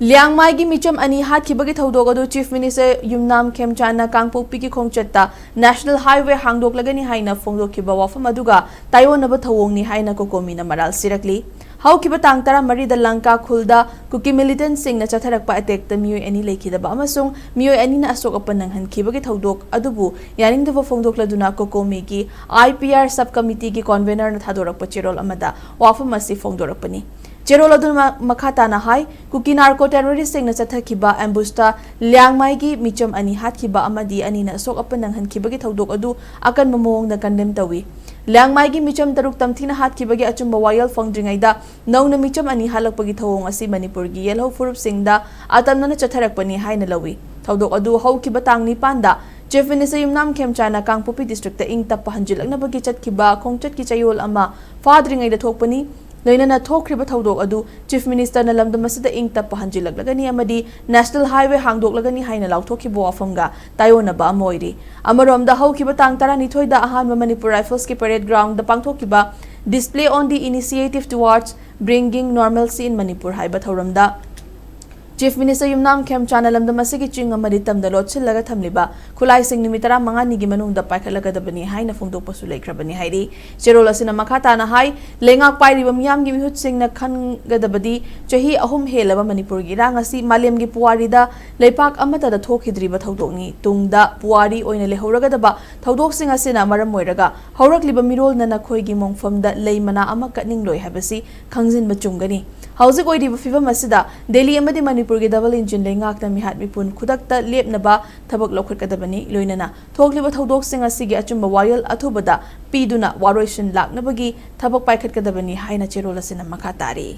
Liangmai micham ani hatkibagi thodogadu Chief Minister Yumnam Khemchana Kangpokpi ki khongchatta National Highway Hangdoklagani haina Phongdokkhiba wafam aduga Taiwonnaba Thou-Ongni haina kokomina maral sirakli haukiba tang tara mari da Lanka khulda kuki militant sing na chatharakpa attack ta miyoi ani lekhidaba amasung miyoi ani na asok apanang hankhibagi thodok adubu yaningdaba phongdokladuna kokomi ki IPR subcommittee ki convener na thadorakpa cherol amada wafam asi phongdorakpani Cherol aduna makata na hai kuki narco terrorist sing na chathakiba ambusta Liangmai gi micham ani hatkiba amadi ani na sok apanang hankibagi thodok adu akan mamong na condemn tawi Liangmai gi micham taruk tamthina hatkibagi achumba wayal phongdringaida nauna micham ani halakpagi thawong asi Manipur gi yelho furup singda atamna na chatharakpani haina lawi thodok adu haukiba tangni panda Chief Minister Yumnam Khemchana Kangpokpi district ta ing tappa hanjilaknabagi chatkiba khongchat ki chayol ama fadringaida thokpani Loinana Thokriba Thodok adu Chief Minister na lamdam asida ing tappa hanjilaklagani amadi National Highway Hangdoklagani haina Laothokkhiba wafamga Taiwonnaba amoiri amaromda haukiba tang taranithoi da ahanba Manipur Rifles ki parade ground da pangthokkiba display on the initiative towards bringing normalcy in Manipur haiba thoramda Chief Minister Yumnam Khemchana lamdam asigi ching amadi tamda lotchillaga thamliba khulai sing nimitara manga nigi manungda paikhalagabani haina phongdokpasu leikrabani hairi cherol asina makhata na hai lengak pairiba miyam gi mihut sing na khangadabadi chahi ahum helaba Manipur gi rang asi malem gi puari da leipak amata da thokhidriba thodokni tungda puari oina lehoragadaba thodok sing asina maram moiraga haurakliba mirol na nakhoi gi mongfamda leimana ama kaningloi habasi khangjin bachungani Hauzik oiriba fibam asida Delhi amadi Manipur gi double engine lengak na mihat mipun khudakta lepnaba thabak lokhakadabani loinana thokliba thodok sing asigi achumba wayal athubada piduna waroisin laknabagi thabak paikhatkadabani haina cherol asina makhatari